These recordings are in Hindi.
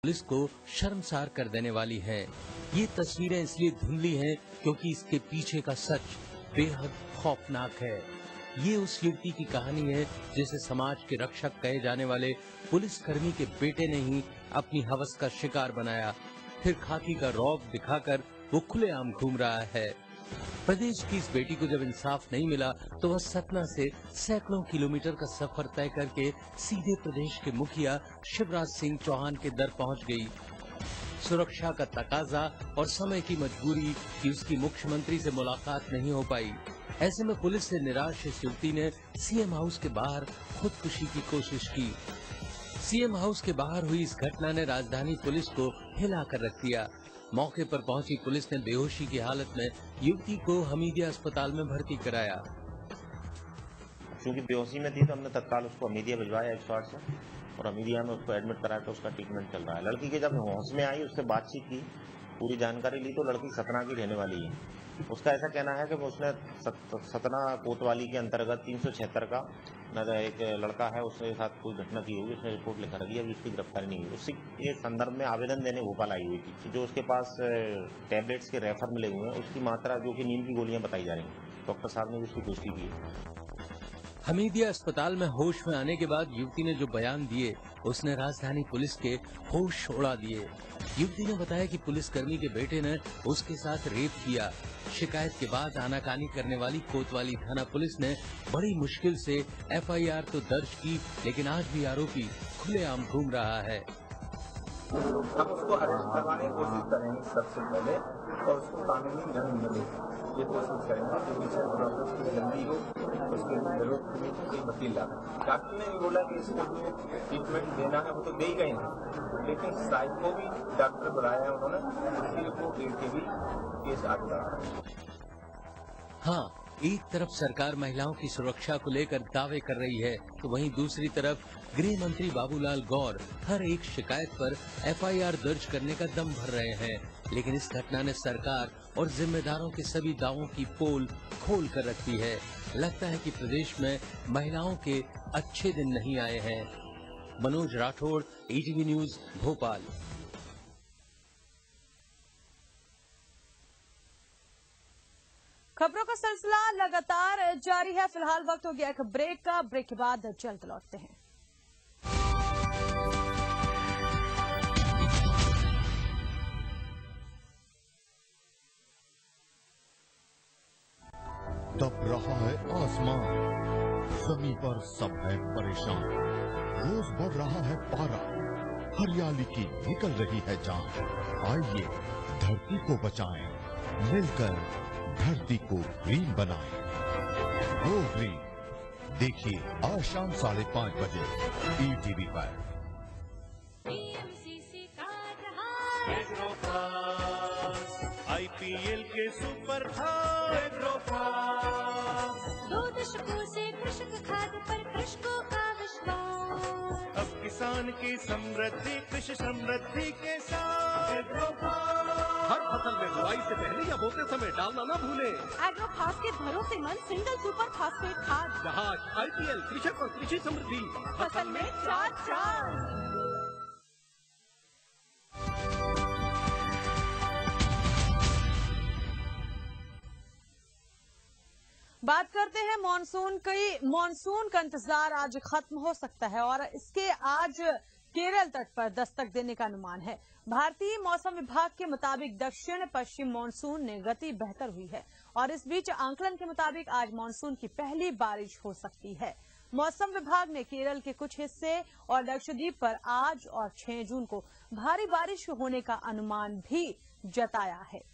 पुलिस को शर्मसार कर देने वाली है। ये तस्वीरें इसलिए धुंधली हैं क्योंकि इसके पीछे का सच बेहद खौफनाक है। ये उस युवती की कहानी है जिसे समाज के रक्षक कहे जाने वाले पुलिसकर्मी के बेटे ने ही अपनी हवस का शिकार बनाया। फिर खाकी का रौब दिखाकर वो खुलेआम घूम रहा है। प्रदेश की इस बेटी को जब इंसाफ नहीं मिला तो वह सतना से सैकड़ों किलोमीटर का सफर तय करके सीधे प्रदेश के मुखिया शिवराज सिंह चौहान के दर पहुंच गई। सुरक्षा का तकाजा और समय की मजबूरी कि उसकी मुख्यमंत्री से मुलाकात नहीं हो पाई। ऐसे में पुलिस से निराश इस युवती ने सीएम हाउस के बाहर खुदकुशी की कोशिश की। सीएम हाउस के बाहर हुई इस घटना ने राजधानी पुलिस को हिलाकर रख दिया। मौके पर पहुंची पुलिस ने बेहोशी की हालत में युवती को हमीदिया अस्पताल में भर्ती कराया। क्योंकि बेहोशी में थी तो हमने तत्काल उसको हमीदिया भिजवाया 108 से और हमीदिया में उसको एडमिट कराया तो उसका ट्रीटमेंट चल रहा है। लड़की के जब होश में आई उससे बातचीत की, पूरी जानकारी ली तो लड़की सतना की रहने वाली है। उसका ऐसा कहना है कि उसने सतना कोतवाली के अंतर्गत 376 का एक लड़का है उसके साथ कोई घटना की होगी, उसने रिपोर्ट लिखा रखी है, अभी उसकी गिरफ्तारी नहीं हुई। उसी के संदर्भ में आवेदन देने भोपाल आई हुई थी। जो उसके पास टैबलेट्स के रेफर मिले हुए हैं उसकी मात्रा जो कि नींद की गोलियां बताई जा रही हैं, डॉक्टर साहब ने उसकी पुष्टि की है। हमीदिया अस्पताल में होश में आने के बाद युवती ने जो बयान दिए उसने राजधानी पुलिस के होश उड़ा दिए। युवती ने बताया कि पुलिसकर्मी के बेटे ने उसके साथ रेप किया। शिकायत के बाद आनाकानी करने वाली कोतवाली थाना पुलिस ने बड़ी मुश्किल से एफआईआर तो दर्ज की, लेकिन आज भी आरोपी खुलेआम घूम रहा है। हम उसको अरेस्ट करवाने की कोशिश करेंगे सबसे पहले और उसको कानूनी न्याय मिले ये कोशिश करेंगे। जो विषय प्रोसेस की जल्दी हो उसके लिए जरूरत नहीं कोई वकील ला। डॉक्टर ने भी बोला कि इसको जो ट्रीटमेंट देना है वो तो दे ही गए हैं, लेकिन साइड को भी डॉक्टर बुलाया है उन्होंने, उसकी रिपोर्ट दे के भी केस आ रहा है। हाँ, एक तरफ सरकार महिलाओं की सुरक्षा को लेकर दावे कर रही है तो वहीं दूसरी तरफ गृह मंत्री बाबूलाल गौर हर एक शिकायत पर एफआईआर दर्ज करने का दम भर रहे हैं। लेकिन इस घटना ने सरकार और जिम्मेदारों के सभी दावों की पोल खोल कर रख दी है। लगता है कि प्रदेश में महिलाओं के अच्छे दिन नहीं आए हैं। Manoj Rathore, ATV news, Bhopal. खबरों का सिलसिला लगातार जारी है। फिलहाल वक्त हो गया एक ब्रेक का। ब्रेक के बाद जल्द लौटते हैं। तप रहा है आसमान, जमीन पर सब है परेशान। रोज बढ़ रहा है पारा, हरियाली की निकल रही है जान। आइए धरती को बचाएं, मिलकर धरती को ग्रीन बनाएं। गो ग्रीन देखिए आज शाम 5:30 बजे ETV पर। IPL के सुपर दो दशकों से कृषक खाद पर कृषकों का विश्वास। अब किसान की समृद्धि कृषि समृद्धि के साथ। हर फसल में बुआई से पहले या बोते समय डालना न भूले एग्रोफास के भरोसेमंद सिंगल सुपर फास्फेट खाद। जहाँ IPL कृषक और कृषि समृद्धि फसल में चार। बात करते हैं मानसून की। मानसून का इंतजार आज खत्म हो सकता है और इसके आज केरल तट पर दस्तक देने का अनुमान है। भारतीय मौसम विभाग के मुताबिक दक्षिण पश्चिम मानसून ने गति बेहतर हुई है और इस बीच आंकलन के मुताबिक आज मानसून की पहली बारिश हो सकती है। मौसम विभाग ने केरल के कुछ हिस्से और लक्षद्वीप पर आज और 6 जून को भारी बारिश होने का अनुमान भी जताया है।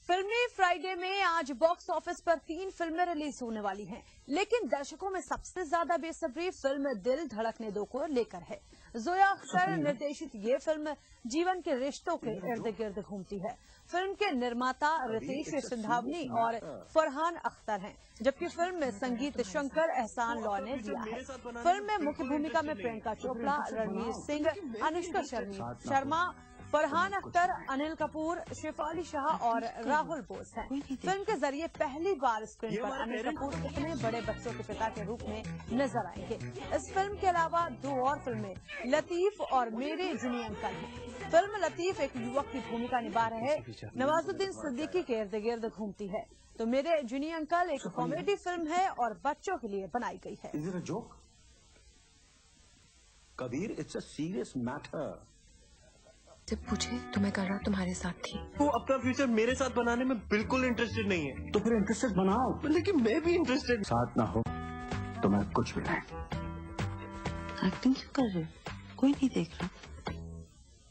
फिल्मी फ्राइडे इंडिया में आज बॉक्स ऑफिस पर 3 फिल्में रिलीज होने वाली हैं, लेकिन दर्शकों में सबसे ज्यादा बेसब्री फिल्म दिल धड़कने दो को लेकर है। जोया अख्तर निर्देशित ये फिल्म जीवन के रिश्तों के इर्द गिर्द घूमती है। फिल्म के निर्माता रितेश सिंधावनी और फरहान अख्तर हैं, जबकि फिल्म में संगीत शंकर एहसान लॉ ने दिया है। फिल्म में मुख्य भूमिका में प्रियंका चोपड़ा, रणवीर सिंह, अनुष्का शर्मा, फरहान अख्तर, अनिल कपूर, शेफाली शाह और राहुल बोस हैं। फिल्म के जरिए पहली बार स्क्रीन पर अनिल कपूर इतने बड़े बच्चों के पिता के रूप में नजर आएंगे। इस फिल्म के अलावा 2 और फिल्में लतीफ और मेरे जुनी अंकल हैं। फिल्म लतीफ एक युवक की भूमिका निभा रहे नवाजुद्दीन सिद्दीकी के इर्द गिर्द घूमती है, तो मेरे जुनी अंकल एक कॉमेडी फिल्म है और बच्चों के लिए बनाई गई है। Kabir, it's a serious matter. जब पूछे तो मैं कल रात तुम्हारे साथ थी। वो अपना फ्यूचर मेरे साथ बनाने में बिल्कुल इंटरेस्टेड नहीं है। तो फिर इंटरेस्टेड बनाओ। लेकिन मैं भी इंटरेस्टेड। साथ ना हो तो मैं कुछ भी नहीं। एक्टिंग क्यों कर रहे हो? कोई नहीं देख रहा।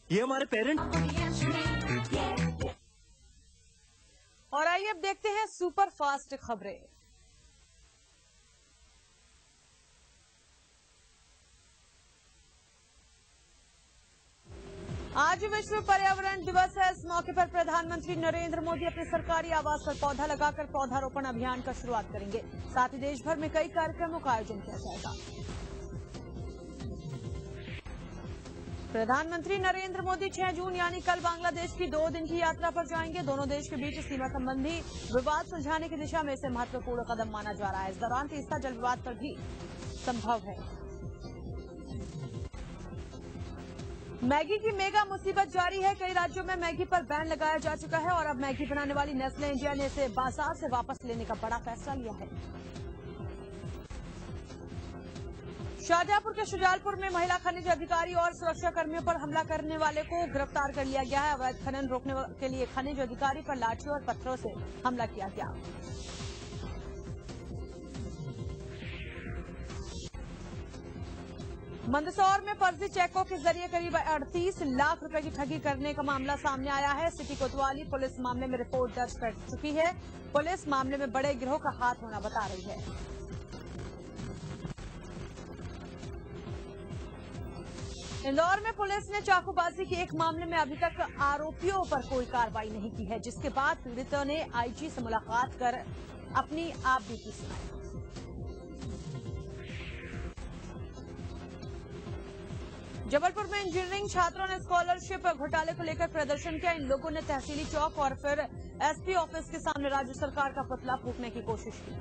ये हमारे पेरेंट्स। और आइए अब देखते हैं सुपर फास्ट खबरें। आज विश्व पर्यावरण दिवस है। इस मौके पर प्रधानमंत्री नरेंद्र मोदी अपने सरकारी आवास पर पौधा लगाकर पौधारोपण अभियान का शुरुआत करेंगे। साथ ही देश भर में कई कार्यक्रमों का आयोजन किया जाएगा। प्रधानमंत्री नरेंद्र मोदी 6 जून यानी कल बांग्लादेश की 2 दिन की यात्रा पर जाएंगे। दोनों देश के बीच सीमा संबंधी विवाद सुलझाने की दिशा में इसे महत्वपूर्ण कदम माना जा रहा है। इस दौरान तीस्ता जल विवाद पर भी संभव है। मैगी की मेगा मुसीबत जारी है। कई राज्यों में मैगी पर बैन लगाया जा चुका है और अब मैगी बनाने वाली नेस्ले इंडिया ने इसे बाजार से वापस लेने का बड़ा फैसला लिया है। शाहजहांपुर के शुजालपुर में महिला खनिज अधिकारी और सुरक्षा कर्मियों पर हमला करने वाले को गिरफ्तार कर लिया गया है। अवैध खनन रोकने के लिए खनिज अधिकारी पर लाठियों और पत्थरों से हमला किया गया। मंदसौर में फर्जी चेकों के जरिए करीब 38 लाख रुपए की ठगी करने का मामला सामने आया है। सिटी कोतवाली पुलिस मामले में रिपोर्ट दर्ज कर चुकी है। पुलिस मामले में बड़े गिरोह का हाथ होना बता रही है। इंदौर में पुलिस ने चाकूबाजी के एक मामले में अभी तक आरोपियों पर कोई कार्रवाई नहीं की है, जिसके बाद पीड़ितों ने आईजी से मुलाकात कर अपनी आप बीती सुनाई। जबलपुर में इंजीनियरिंग छात्रों ने स्कॉलरशिप घोटाले को लेकर प्रदर्शन किया। इन लोगों ने तहसीली चौक और फिर एसपी ऑफिस के सामने राज्य सरकार का पुतला फूंकने की कोशिश की।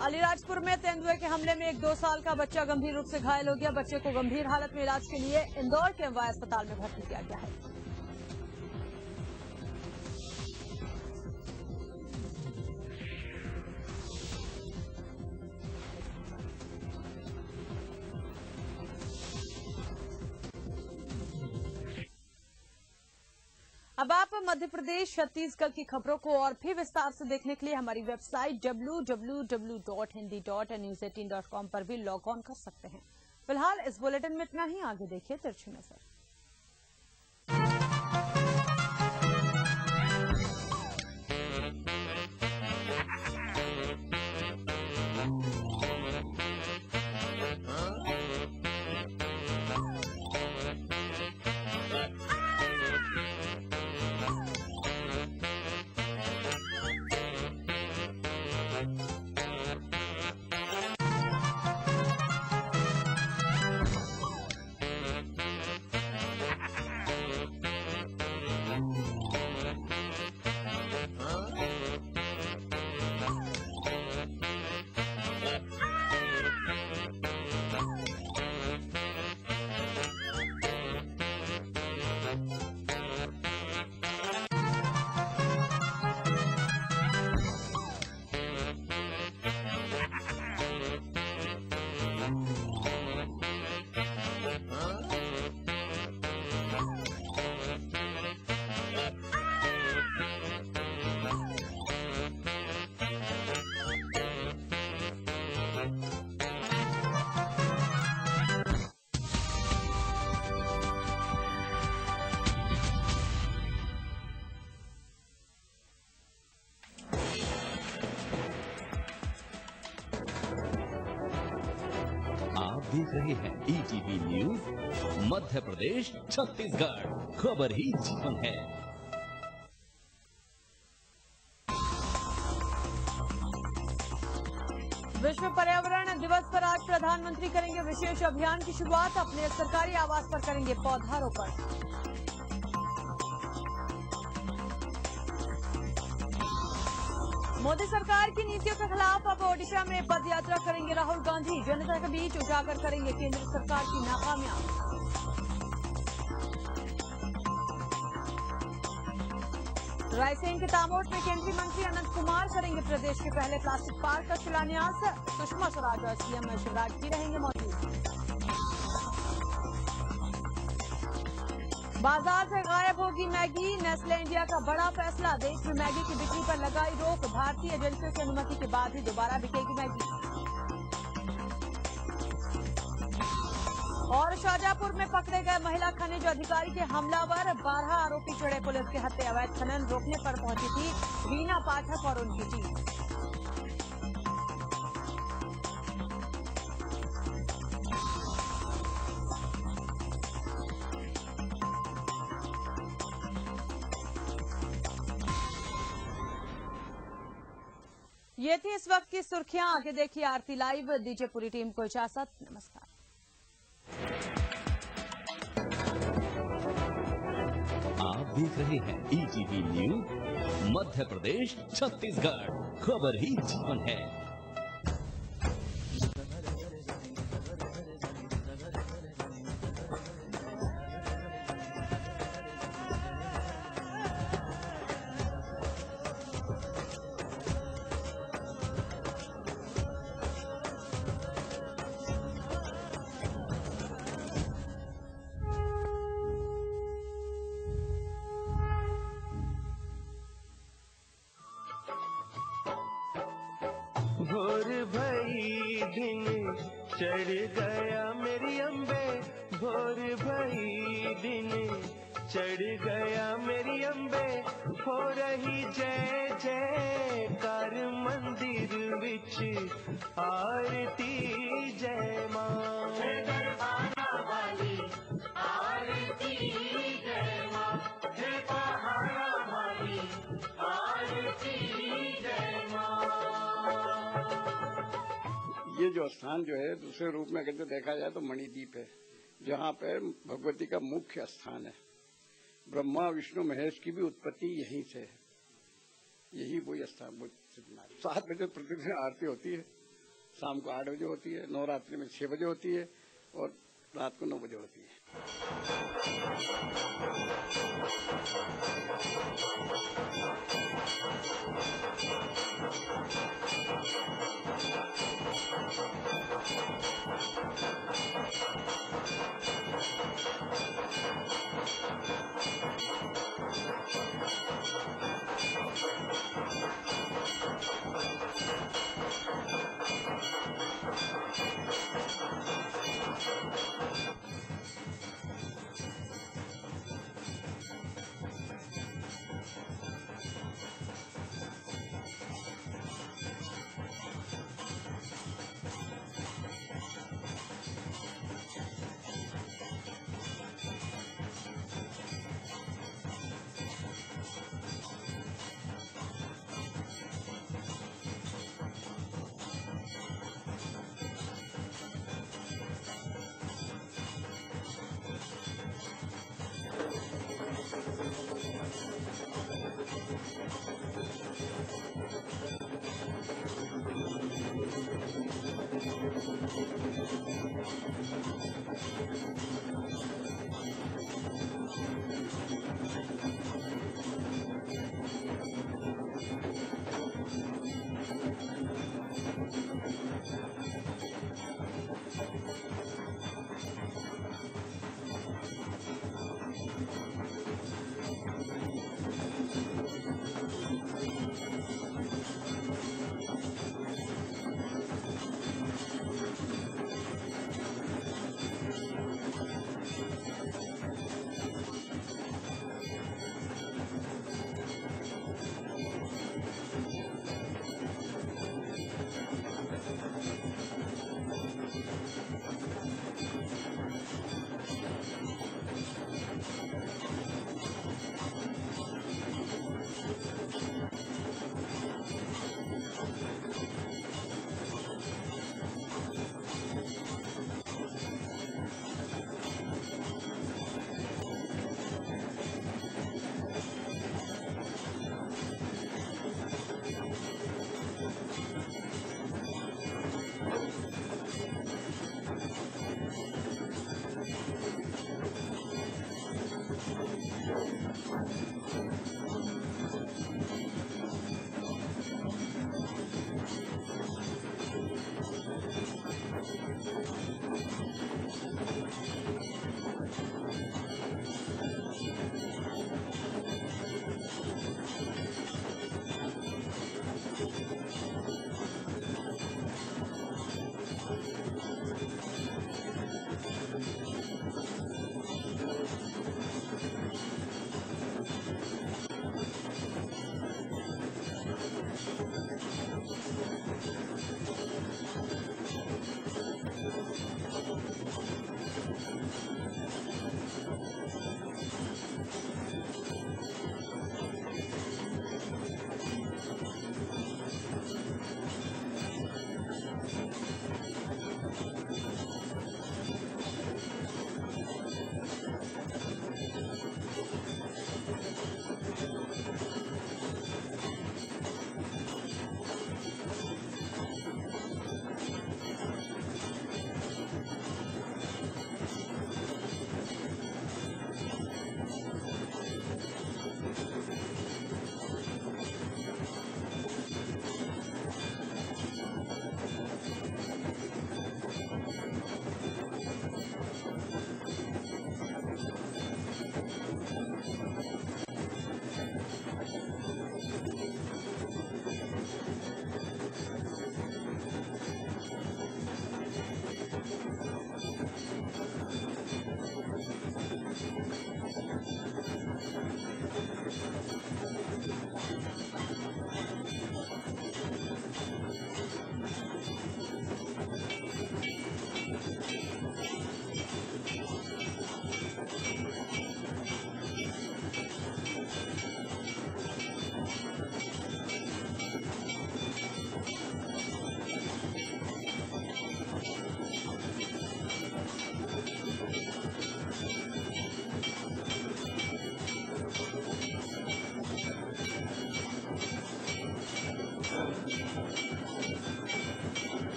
अलीराजपुर में तेंदुए के हमले में एक 2 साल का बच्चा गंभीर रूप से घायल हो गया। बच्चे को गंभीर हालत में इलाज के लिए इंदौर के एमवाय अस्पताल में भर्ती किया गया है। अब आप मध्य प्रदेश छत्तीसगढ़ की खबरों को और भी विस्तार से देखने के लिए हमारी वेबसाइट www.hindi.news18.com पर भी लॉग ऑन कर सकते हैं। फिलहाल इस बुलेटिन में इतना ही। आगे देखिए तिरछी नजर। देख रहे हैं ETV न्यूज मध्य प्रदेश छत्तीसगढ़, खबर ही जीवन है। विश्व पर्यावरण दिवस पर आज प्रधानमंत्री करेंगे विशेष अभियान की शुरुआत। अपने सरकारी आवास पर करेंगे पौधारोपण। मोदी सरकार की नीतियों के खिलाफ अब ओडिशा में पद यात्रा करेंगे राहुल गांधी। जनता के बीच उजागर करेंगे केंद्र सरकार की नाकामियां। रायसेन के तामोट में केंद्रीय मंत्री अनंत कुमार करेंगे प्रदेश के पहले प्लास्टिक पार्क का शिलान्यास। सुषमा स्वराज और सीएम शिवराज भी रहेंगे मौजूद। बाजार से गायब होगी मैगी, नेस्ले इंडिया का बड़ा फैसला। देश में मैगी की बिक्री पर लगाई रोक। भारतीय एजेंसियों की अनुमति के बाद ही दोबारा बिकेगी मैगी। और शाहजहांपुर में पकड़े गए महिला खनिज अधिकारी के हमलावर। 12 आरोपी चढ़े पुलिस के हत्या। अवैध खनन रोकने पर पहुंची थी रीना पाठक और उनकी टीम। ये थी इस वक्त की सुर्खियां। आगे देखिए आरती लाइव। दीजिए पूरी टीम को इजाजत। नमस्कार। आप देख रहे हैं ETV न्यूज मध्य प्रदेश छत्तीसगढ़, खबर ही जीवन है। भोर भई दिन चढ़ गया मेरी अम्बे, भोर भई दिन चढ़ गया मेरी अम्बे, हो रही जय जयकार मंदिर विच आरती जय मां। आरती जय मां, हे पहाड़ा वाली आरती जय मां। ये जो स्थान जो है दूसरे रूप में अगर देखा जाए तो मणिद्वीप है, जहाँ पर भगवती का मुख्य स्थान है। ब्रह्मा विष्णु महेश की भी उत्पत्ति यहीं से है। यही वही स्थान। 7 बजे प्रतिदिन आरती होती है, शाम को 8 बजे होती है, नवरात्रि में 6 बजे होती है और रात को 9 बजे होती है।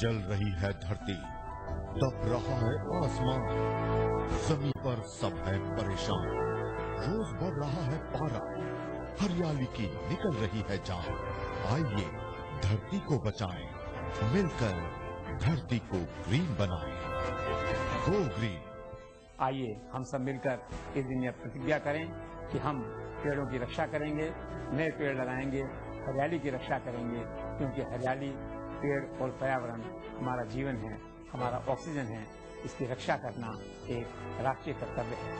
जल रही है धरती, तप रहा है आसमान, जमीन पर सब है परेशान। रोज बढ़ रहा है पारा, हरियाली की निकल रही है जान। आइए धरती को बचाएं, मिलकर धरती को ग्रीन बनाएं। Go green. आइए हम सब मिलकर इस दिन यह प्रतिज्ञा करें कि हम पेड़ों की रक्षा करेंगे, नए पेड़ लगाएंगे, हरियाली की रक्षा करेंगे, क्योंकि हरियाली, पेड़ और पर्यावरण हमारा जीवन है, हमारा ऑक्सीजन है। इसकी रक्षा करना एक राष्ट्रीय कर्तव्य है।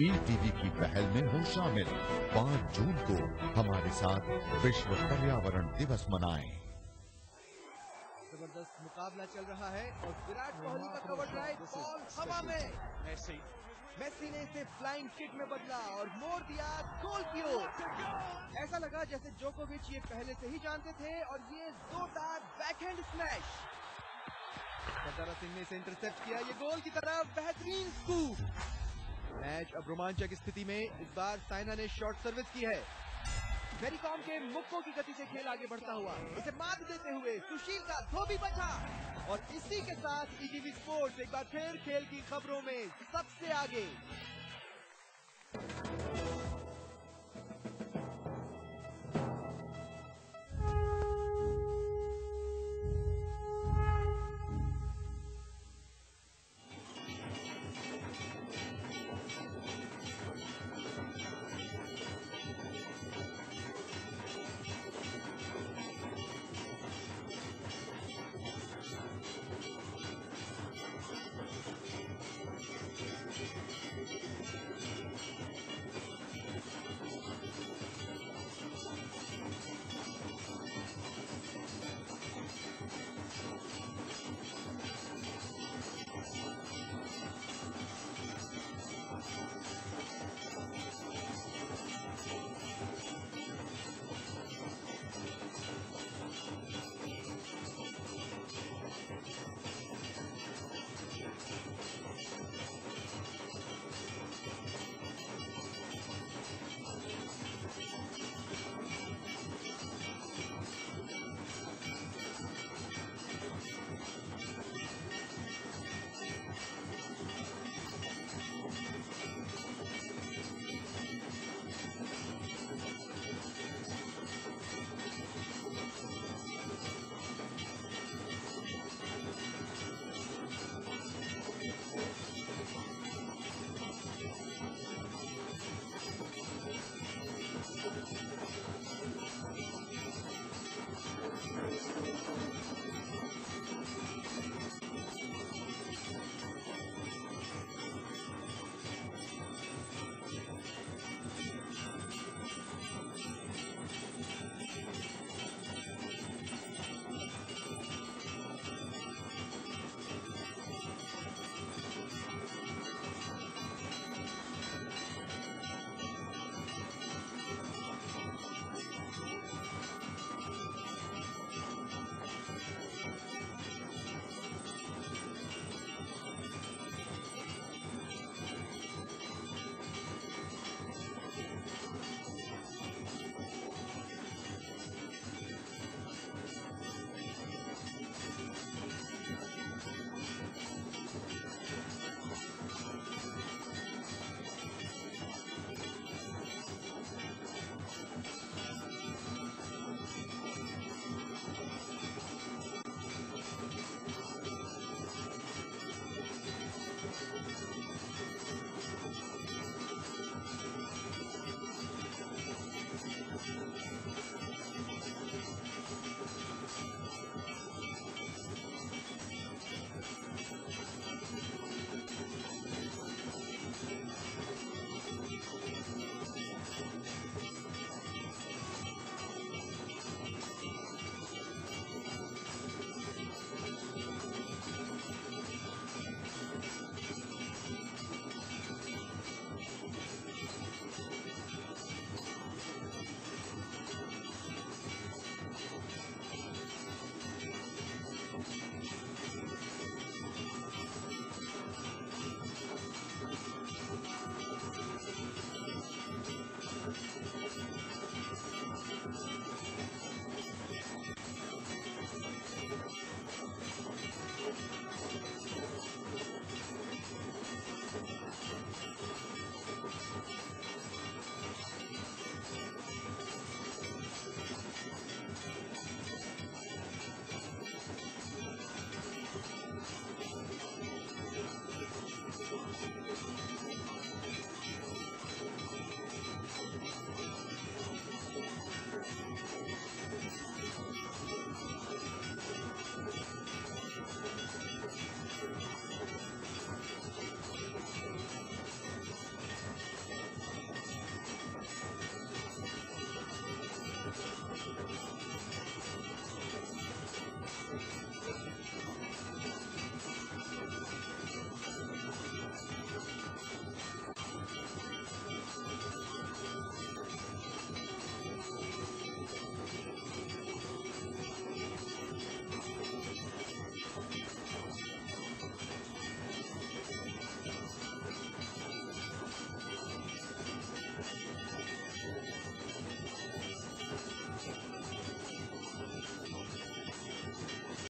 ईटीवी की पहल में हो शामिल। 5 जून को हमारे साथ विश्व पर्यावरण दिवस मनाएं। जबरदस्त मुकाबला चल रहा है और विराट कोहली का कवर ड्राइव, बॉल हवा में। मेसी ने इसे फ्लाइंग किक में बदला और मोड़ दिया गोल की ओर। ऐसा लगा जैसे जोकोविच ये पहले से ही जानते थे और ये जोरदार बैकहैंड स्मैश। सरदारा सिंह ने इसे इंटरसेप्ट किया, ये गोल की तरफ बेहतरीन स्कूप। मैच अब रोमांचक स्थिति में। इस बार साइना ने शॉर्ट सर्विस की है। मैरी कॉम के मुक्कों की गति से खेल आगे बढ़ता हुआ इसे मात देते हुए सुशील का धोबी बचा। और इसी के साथ ईटीवी स्पोर्ट्स एक बार फिर खेल की खबरों में सबसे आगे।